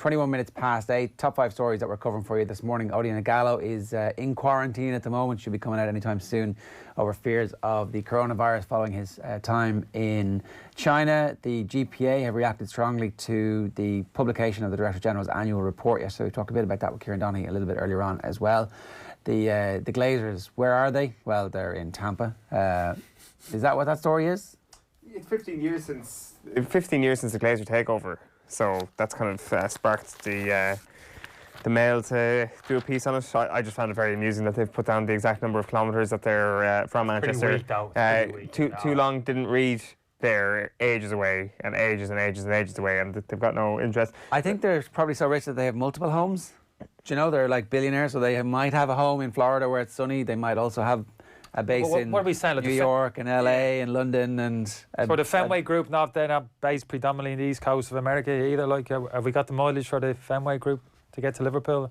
21 minutes past 8. Top 5 stories that we're covering for you this morning. Odion Gallo is in quarantine at the moment. Should be coming out anytime soon over fears of the coronavirus following his time in China. The GPA have reacted strongly to the publication of the Director General's annual report yesterday. We talked a bit about that with Kieran Donaghy a little bit earlier on as well. The Glazers, where are they? Well, they're in Tampa. Is that what that story is? It's 15 years since the Glazer takeover. So that's kind of sparked the Mail to do a piece on it. I just found it very amusing that they've put down the exact number of kilometres that they're from Manchester. Pretty weak, though. Too long didn't read. They're ages away and ages and ages and ages away, and they've got no interest. I think they're probably so rich that they have multiple homes. Do you know, they're like billionaires, so they might have a home in Florida where it's sunny. They might also have a base in what are we saying, like New York and LA and London and... So the Fenway Group, they're not based predominantly in the east coast of America either. Like, have we got the mileage for the Fenway Group to get to Liverpool?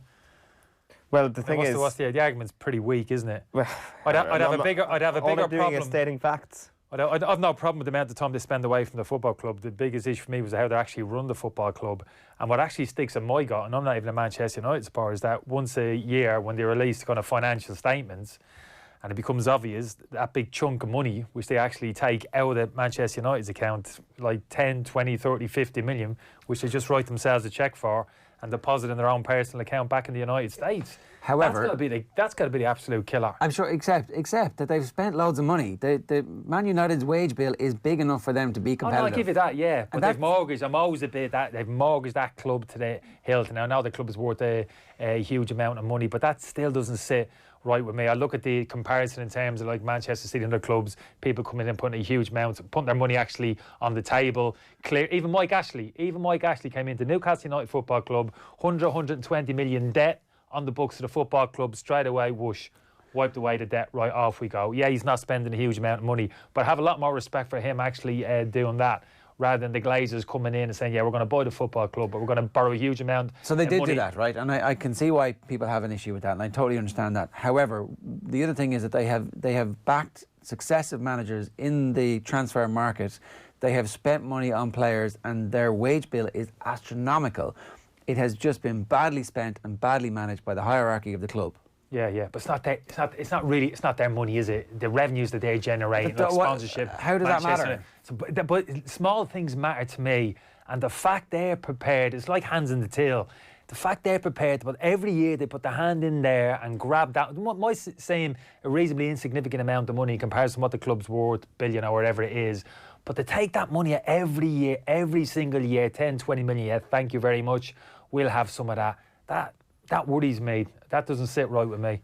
Well, the thing is, the argument's pretty weak, isn't it? Well, I'd have a bigger problem. Doing is stating facts. I've no problem with the amount of time they spend away from the football club. The biggest issue for me was how they actually run the football club. And what actually sticks in my gut, and I'm not even a Manchester United supporter, is that once a year when they release kind of financial statements, and it becomes obvious that big chunk of money which they actually take out of Manchester United's account, like 10, 20, 30, 50 million, which they just write themselves a cheque for and deposit in their own personal account back in the United States. However, that's got to be the absolute killer. I'm sure, except that they've spent loads of money. The Man United's wage bill is big enough for them to be competitive. Oh, no, I give you that, yeah. But they've mortgaged. I'm always a bit that they've mortgaged that club to the hilt. Now, I know the club is worth a huge amount of money, but that still doesn't sit right with me. I look at the comparison in terms of like Manchester City and other clubs, people coming in and putting a huge amount, putting their money actually on the table. Clear. Even Mike Ashley came into Newcastle United Football Club, 120 million debt on the books of the football club, straight away, whoosh, wiped away the debt, right, off we go. Yeah, he's not spending a huge amount of money, but I have a lot more respect for him actually doing that, rather than the Glazers coming in and saying, yeah, we're going to buy the football club, but we're going to borrow a huge amount. So they did money. do that, right? And I can see why people have an issue with that, and I totally understand that. However, the other thing is that they have backed successive managers in the transfer market. They have spent money on players, and their wage bill is astronomical. It has just been badly spent and badly managed by the hierarchy of the club. Yeah, but it's not their money, is it? The revenues that they generate, like sponsorship. How does that matter? But small things matter to me, and the fact they're prepared, it's like hands in the till. The fact they're prepared, but every year they put their hand in there and grab that. My saying a reasonably insignificant amount of money in comparison to what the club's worth, billion or whatever it is. But to take that money every year, every single year, 10, 20 million, yeah, thank you very much. We'll have some of that. That worries me. That doesn't sit right with me.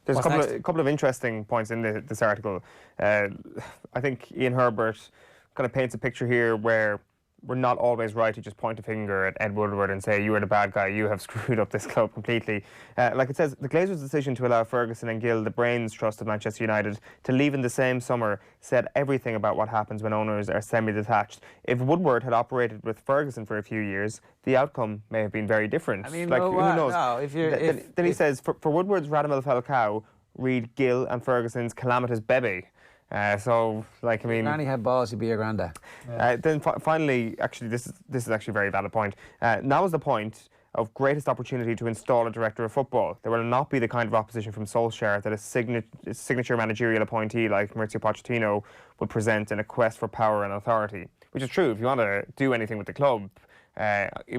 There's a couple of interesting points in this article. I think Ian Herbert kind of paints a picture here where we're not always right to just point a finger at Ed Woodward and say, you are the bad guy, you have screwed up this club completely. Like it says, the Glazers' decision to allow Ferguson and Gill, the brains trust of Manchester United, to leave in the same summer said everything about what happens when owners are semi-detached. If Woodward had operated with Ferguson for a few years, the outcome may have been very different. I mean, like, who knows? No, then he says, for Woodward's Radamel Falcao, read Gill and Ferguson's calamitous Bebe. So, like, I mean... If Granny had balls, he'd be your granddad. Then finally, actually, this is actually a very valid point. Now is the point of greatest opportunity to install a director of football. There will not be the kind of opposition from Solskjaer that a signature managerial appointee like Mauricio Pochettino would present in a quest for power and authority. Which is true. If you want to do anything with the club,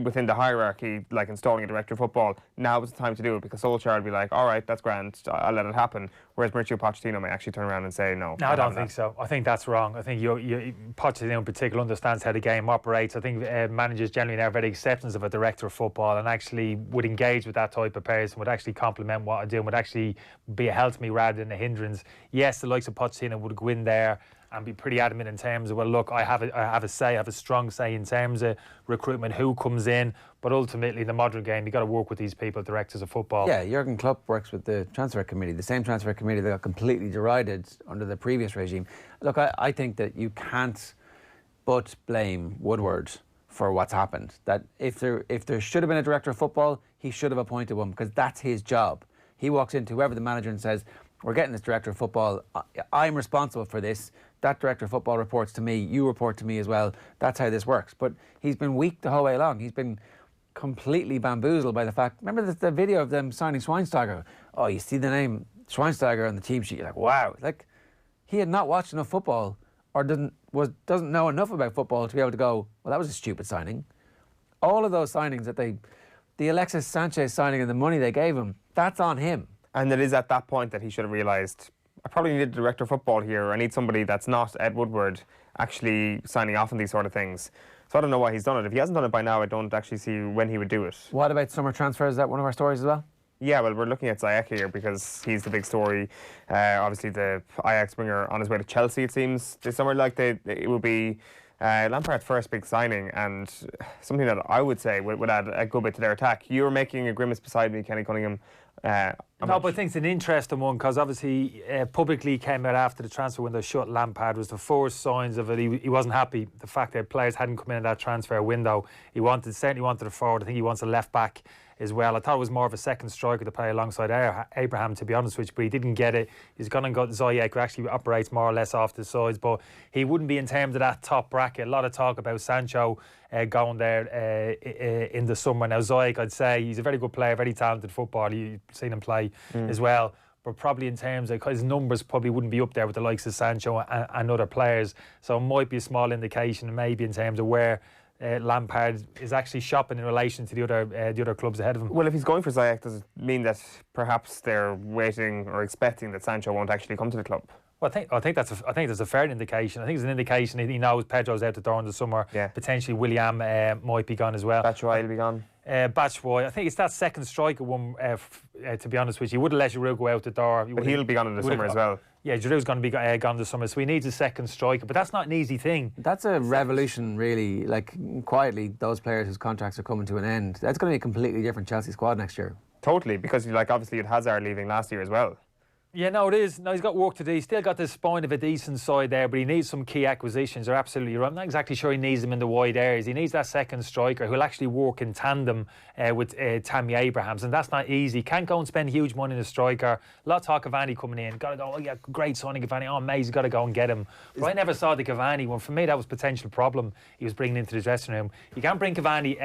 within the hierarchy, like installing a director of football, now is the time to do it, because Solskjaer would be like, all right, that's grand, I'll let it happen. Whereas Mauricio Pochettino may actually turn around and say, no. No, I don't think so. I think that's wrong. I think Pochettino in particular understands how the game operates. I think managers generally are very acceptance of a director of football and actually would engage with that type of person, would actually complement what I do, and would actually be a help to me rather than a hindrance. Yes, the likes of Pochettino would go in there and be pretty adamant in terms of, well, look, I have a strong say in terms of recruitment, who comes in, but ultimately in the modern game, you've got to work with these people, directors of football. Yeah, Jurgen Klopp works with the transfer committee, the same transfer committee that got completely derided under the previous regime. Look, I think that you can't but blame Woodward for what's happened. That if there should have been a director of football, he should have appointed one, because that's his job. He walks into whoever the manager and says, we're getting this director of football, I'm responsible for this. That director of football reports to me, you report to me as well. That's how this works. But he's been weak the whole way along. He's been completely bamboozled by the fact. Remember the video of them signing Schweinsteiger? Oh, you see the name Schweinsteiger on the team sheet. You're like, wow. Like, he had not watched enough football, or doesn't know enough about football to be able to go, well, that was a stupid signing. All of those signings that the Alexis Sanchez signing and the money they gave him, that's on him. And it is at that point that he should have realised, I probably need a director of football here. I need somebody that's not Ed Woodward actually signing off on these sort of things. So I don't know why he's done it. If he hasn't done it by now, I don't actually see when he would do it. What about summer transfers? Is that one of our stories as well? Yeah, well, we're looking at Ziyech here because he's the big story. Obviously, the Ajax winger on his way to Chelsea, it seems, this summer. Like, it will be Lampard's first big signing, and something that I would say would add a good bit to their attack. You were making a grimace beside me, Kenny Cunningham. No, but I think it's an interesting one because obviously publicly came out after the transfer window shut. Lampard was the first signs of it. He wasn't happy the fact that players hadn't come in that transfer window. He certainly wanted a forward. I think he wants a left back as well. I thought it was more of a second striker to play alongside Abraham, to be honest with you, but he didn't get it. He's gone and got Ziyech, who actually operates more or less off the sides, but he wouldn't be in terms of that top bracket. A lot of talk about Sancho going there in the summer. Now, Ziyech, I'd say, he's a very good player, very talented footballer. You've seen him play as well. But probably in terms of his numbers probably wouldn't be up there with the likes of Sancho and other players. So it might be a small indication, maybe in terms of where Lampard is actually shopping in relation to the other clubs ahead of him. Well, if he's going for Ziyech, does it mean that perhaps they're waiting or expecting that Sancho won't actually come to the club? Well, I think that's a fair indication. I think it's an indication he knows Pedro's out the door in the summer. Yeah. Potentially William might be gone as well. Batshuayi will be gone. Batshuayi. I think it's that second striker one. To be honest with you, he wouldn't let Giroud go out the door. But he'll be gone in the summer as well. Yeah, Giroud's going to be gone this summer, so he needs a second striker. But that's not an easy thing. That's a revolution, really. Like, quietly, those players whose contracts are coming to an end. That's going to be a completely different Chelsea squad next year. Totally, because obviously you had Hazard leaving last year as well. Yeah, no, it is. No, he's got work to do. He's still got the spine of a decent side there, but he needs some key acquisitions. You're absolutely right. I'm not exactly sure he needs them in the wide areas. He needs that second striker who'll actually work in tandem with Tammy Abrahams, and that's not easy. Can't go and spend huge money on a striker. A lot of talk of Cavani coming in. Got to go, oh yeah, great signing Cavani. Oh, amazing, got to go and get him. But I never saw the Cavani one. For me, that was a potential problem he was bringing into the dressing room. You can't bring Cavani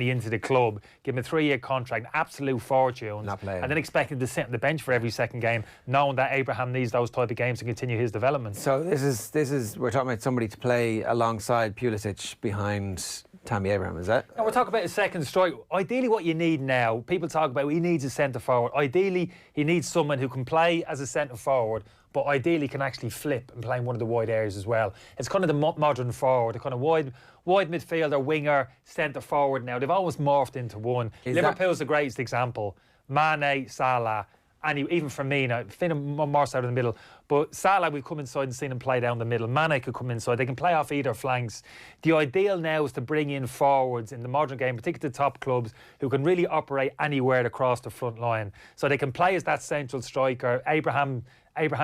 into the club, give him a 3-year contract, absolute fortune, and then expect him to sit on the bench for every second game, knowing that Abraham needs those type of games to continue his development. So this is we're talking about somebody to play alongside Pulisic behind Tammy Abraham, is that? And we're talking about a second striker. Ideally what you need now, people talk about he needs a centre forward. Ideally he needs someone who can play as a centre forward, but ideally can actually flip and play in one of the wide areas as well. It's kind of the modern forward, the kind of wide midfielder, winger, centre forward now. They've always morphed into one. Liverpool's the greatest example. Mane, Salah, and even Firmino, more so in the middle. But Salah, we've come inside and seen him play down the middle. Mane could come inside. They can play off either flanks. The ideal now is to bring in forwards in the modern game, particularly the top clubs, who can really operate anywhere across the front line. So they can play as that central striker. Abraham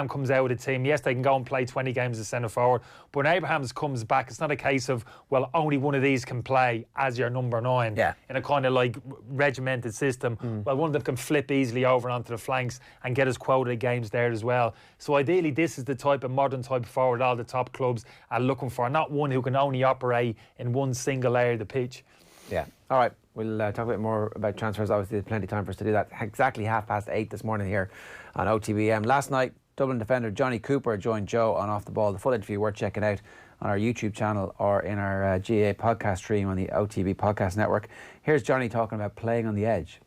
comes out with a team. Yes, they can go and play 20 games as centre forward, but when Abraham comes back, it's not a case of, well, only one of these can play as your number 9 in a kind of like regimented system. Well, one of them can flip easily over onto the flanks and get his quota of games there as well. So ideally, this is the type of modern type of forward all the top clubs are looking for, not one who can only operate in one single area of the pitch. Yeah. All right. We'll talk a bit more about transfers. Obviously, there's plenty of time for us to do that. Exactly 8:30 this morning here on OTB AM. Last night, Dublin defender Johnny Cooper joined Joe on Off the Ball. The full interview worth checking out on our YouTube channel or in our GA podcast stream on the OTB podcast network. Here's Johnny talking about playing on the edge.